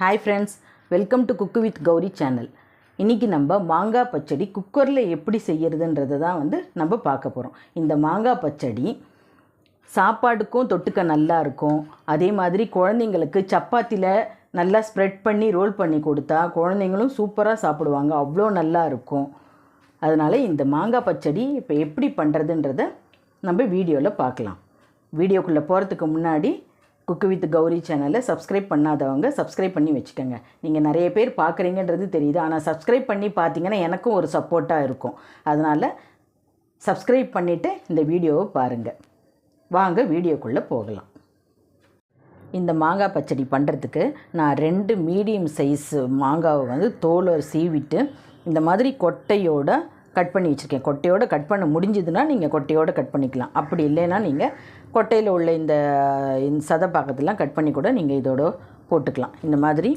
Hi friends, welcome to cook with Gowri channel. இன்றைக்கி நம்ம மாங்காய் பச்சடி குக்கரில் எப்படி செய்கிறதுன்றதை தான் நம்ம பார்க்க போகிறோம். இந்த மாங்காய் பச்சடி சாப்பாடுக்கும் தொட்டுக்க நல்லா இருக்கும். அதே மாதிரி குழந்தைங்களுக்கு சப்பாத்தியில் நல்லா ஸ்ப்ரெட் பண்ணி ரோல் பண்ணி கொடுத்தா குழந்தைங்களும் சூப்பராக சாப்பிடுவாங்க, அவ்வளோ நல்லா இருக்கும். அதனால் இந்த மாங்காய் பச்சடி இப்போ எப்படி பண்ணுறதுன்றதை நம்ம வீடியோவில் பார்க்கலாம். வீடியோக்குள்ளே போகிறதுக்கு முன்னாடி குக்கு வித் கௌரி சேனலை சப்ஸ்கிரைப் பண்ணாதவங்க சப்ஸ்கிரைப் பண்ணி வச்சுக்கோங்க. நீங்கள் நிறைய பேர் பார்க்குறீங்கன்றது தெரியுது, ஆனால் சப்ஸ்கிரைப் பண்ணி பார்த்தீங்கன்னா எனக்கும் ஒரு சப்போர்ட்டாக இருக்கும். அதனால் சப்ஸ்கிரைப் பண்ணிவிட்டு இந்த வீடியோவை பாருங்கள். வாங்க வீடியோக்குள்ளே போகலாம். இந்த மாங்காய் பச்சடி பண்ணுறதுக்கு நான் 2 மீடியம் சைஸ் மாங்காவை தோலை சீவிட்டு இந்த மாதிரி கொட்டையோடு கட் பண்ணி வச்சுருக்கேன். கொட்டையோடு கட் பண்ண முடிஞ்சதுன்னா நீங்கள் கொட்டையோடு கட் பண்ணிக்கலாம். அப்படி இல்லைன்னா நீங்கள் கொட்டையில் உள்ள இந்த சதை பாக்கத்தெல்லாம் கட் பண்ணி கூட நீங்கள் இதோட போட்டுக்கலாம். இந்த மாதிரி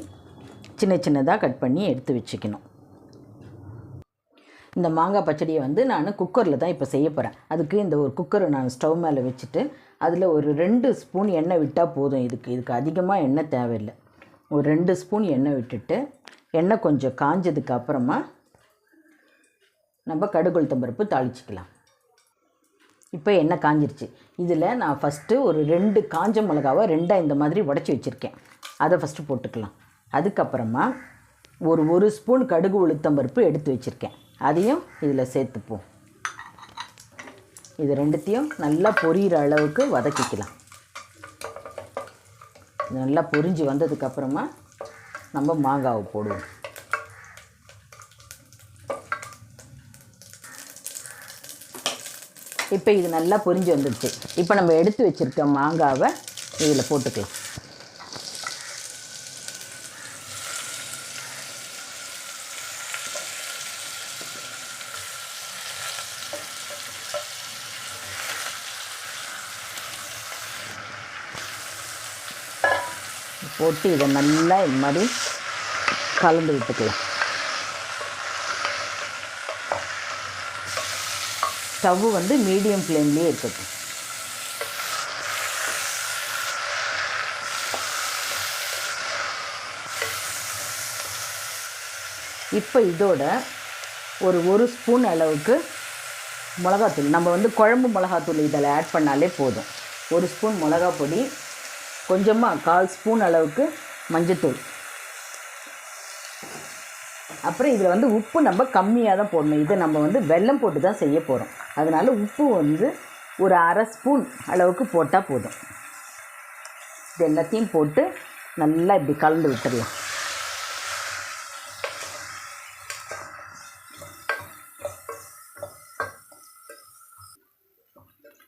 சின்ன சின்னதாக கட் பண்ணி எடுத்து வச்சுக்கணும். இந்த மாங்காய் பச்சடியை நான் குக்கரில் தான் இப்போ செய்ய போகிறேன். அதுக்கு இந்த ஒரு குக்கரை நான் ஸ்டவ் மேலே வச்சுட்டு அதில் ஒரு 2 ஸ்பூன் எண்ணெய் விட்டால் போதும். இதுக்கு அதிகமாக எண்ணெய் தேவையில்லை. ஒரு 2 ஸ்பூன் எண்ணெய் விட்டுட்டு எண்ணெய் கொஞ்சம் காஞ்சதுக்கு அப்புறமா நம்ம கடுகு உளுத்தம் பருப்பு தாளிச்சிக்கலாம். இப்போ எண்ணெய் காஞ்சிருச்சு. இதில் நான் ஃபஸ்ட்டு ஒரு 2 காஞ்ச மிளகாவை 2 இந்த மாதிரி உடச்சி வச்சுருக்கேன். அதை ஃபஸ்ட்டு போட்டுக்கலாம். அதுக்கப்புறமா ஒரு ஸ்பூன் கடுகு உளுத்தம் பருப்பு எடுத்து வச்சுருக்கேன். அதையும் இதில் சேர்த்துப்போம். இது 2த்தையும் நல்லா பொரியிற அளவுக்கு வதக்கிக்கலாம். இது நல்லா பொரிஞ்சு வந்ததுக்கப்புறமா நம்ம மாங்காவை போடுவோம். இப்போ இது நல்லா பொரிஞ்சு வந்துடுச்சு. இப்போ நம்ம எடுத்து வச்சுருக்க மாங்காவை இதில் போட்டுக்கலாம். போட்டு இதை நல்லா இது மாதிரி கலந்து விட்டுக்கலாம். ஸ்டவ் மீடியம் ஃப்ளேம்லேயே இருக்கட்டும். இப்போ இதோட ஒரு ஸ்பூன் அளவுக்கு மிளகாத்தூள், நம்ம குழம்பு மிளகாத்தூள் இதில் ஆட் பண்ணாலே போதும். 1 ஸ்பூன் மிளகா பொடி, கொஞ்சமாக 1/4 ஸ்பூன் அளவுக்கு மஞ்சத்தூள். அப்புறம் இதில் உப்பு நம்ம கம்மியாக தான் போடணும். இதை நம்ம வெல்லம் போட்டு தான் செய்ய போகிறோம். அதனால் உப்பு ஒரு 1/2 ஸ்பூன் அளவுக்கு போட்டால் போதும். இது எல்லாத்தையும் போட்டு நல்லா இப்படி கலந்து விட்டுடலாம்.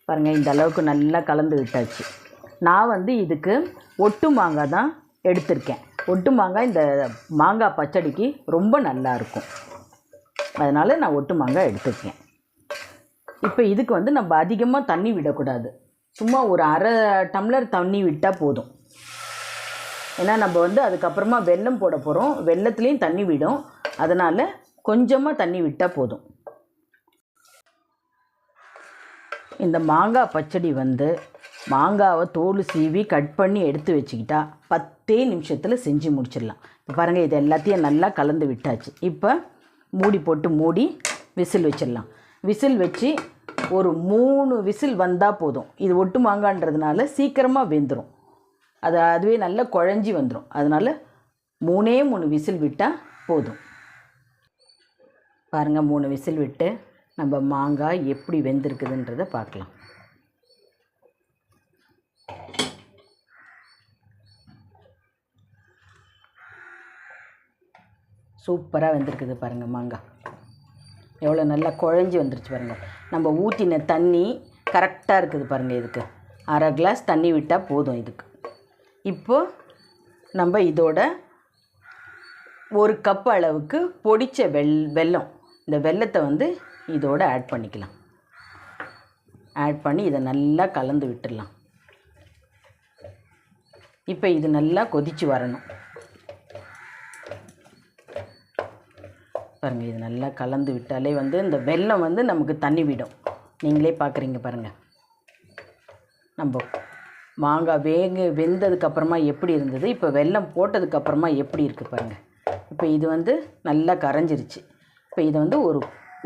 பாருங்கள், இந்த அளவுக்கு நல்லா கலந்து விட்டாச்சு. நான் இதுக்கு ஒட்டு மாங்காய் தான் எடுத்திருக்கேன். ஒட்டு மாங்காய் இந்த மாங்காய் பச்சடிக்கு ரொம்ப நல்லாயிருக்கும். அதனால் நான் ஒட்டு மாங்காய் எடுத்துருக்கேன். இப்போ இதுக்கு நம்ம அதிகமாக தண்ணி விடக்கூடாது. சும்மா ஒரு 1/2 டம்ளர் தண்ணி விட்டால் போதும். ஏன்னா நம்ம அதுக்கப்புறமா வெல்லம் போட போகிறோம். வெல்லத்துலேயும் தண்ணி விடும். அதனால் கொஞ்சமாக தண்ணி விட்டால் போதும். இந்த மாங்காய் பச்சடி மாங்காவை தோல் சீவி கட் பண்ணி எடுத்து வச்சுக்கிட்டா 10 நிமிஷத்தில் செஞ்சு முடிச்சிடலாம். இப்போ பாருங்கள், இது எல்லாத்தையும் நல்லா கலந்து விட்டாச்சு. இப்போ மூடி போட்டு மூடி விசில் வச்சிடலாம். விசில் வச்சு ஒரு 3 விசில் வந்தால் போதும். இது ஒட்டு மாங்கான்றதுனால சீக்கிரமாக வெந்துடும். அதுவே நல்லா குழஞ்சி வந்துடும். அதனால் 3 விசில் விட்டால் போதும். பாருங்கள், 3 விசில் விட்டு நம்ம மாங்காய் எப்படி வெந்திருக்குதுன்றதை பார்க்கலாம். சூப்பராக வெந்திருக்குது பாருங்கள். மாங்காய் எவ்வளோ நல்லா குழஞ்சி வந்துருச்சு பாருங்கள். நம்ம ஊற்றின தண்ணி கரெக்டாக இருக்குது பாருங்கள். இதுக்கு 1/2 கிளாஸ் தண்ணி விட்டால் போதும். இதுக்கு இப்போது நம்ம இதோட 1 கப் அளவுக்கு பொடித்த வெல்லம், இந்த வெல்லத்தை இதோடு ஆட் பண்ணிக்கலாம். ஆட் பண்ணி இதை நல்லா கலந்து விட்டுடலாம். இப்போ இது நல்லா கொதித்து வரணும். பாருங்கள், இது நல்லா கலந்து விட்டாலே இந்த வெல்லம் நமக்கு தண்ணி விடும். நீங்களே பார்க்குறீங்க பாருங்கள். நம்ம மாங்காய் வெந்ததுக்கப்புறமா எப்படி இருந்தது, இப்போ வெல்லம் போட்டதுக்கப்புறமா எப்படி இருக்குது பாருங்கள். இப்போ இது வந்து நல்லா கரைஞ்சிருச்சு. இப்போ இதை வந்து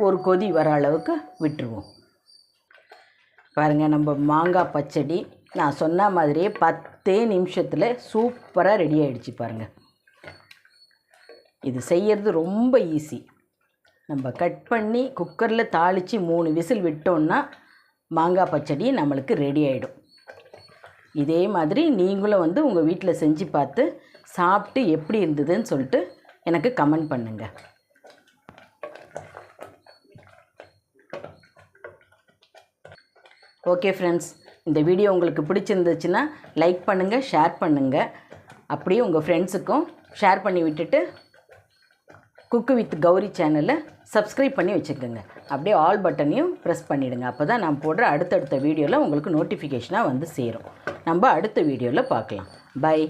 ஒரு கொதி வர அளவுக்கு விட்டுருவோம். பாருங்கள், நம்ம மாங்காய் பச்சடி நான் சொன்ன மாதிரியே 10 நிமிஷத்தில் சூப்பராக ரெடி ஆகிடுச்சு பாருங்கள். இது செய்கிறது ரொம்ப ஈஸி. நம்ம கட் பண்ணி குக்கரில் தாளித்து 3 விசில் விட்டோன்னா மாங்காய் பச்சடி நம்மளுக்கு ரெடி ஆகிடும். இதே மாதிரி நீங்களும் வந்து உங்கள் வீட்டில் செஞ்சு பார்த்து சாப்பிட்டு எப்படி இருந்ததுன்னு சொல்லிட்டு எனக்கு கமெண்ட் பண்ணுங்கள். ஓகே ஃப்ரெண்ட்ஸ், இந்த வீடியோ உங்களுக்கு பிடிச்சிருந்துச்சுன்னா லைக் பண்ணுங்கள், ஷேர் பண்ணுங்கள். அப்படியே உங்கள் ஃப்ரெண்ட்ஸுக்கும் ஷேர் பண்ணி விட்டுட்டு குக்கு வித் கௌரி சேனலை சப்ஸ்கிரைப் பண்ணி வச்சுக்கோங்க. அப்படியே ஆல் பட்டனையும் ப்ரெஸ் பண்ணிவிடுங்க. அப்போ தான் நான் போடுற அடுத்தடுத்த வீடியோவில் உங்களுக்கு நோட்டிஃபிகேஷனாக வந்து சேரும். நம்ம அடுத்த வீடியோவில் பார்க்கலாம். பை.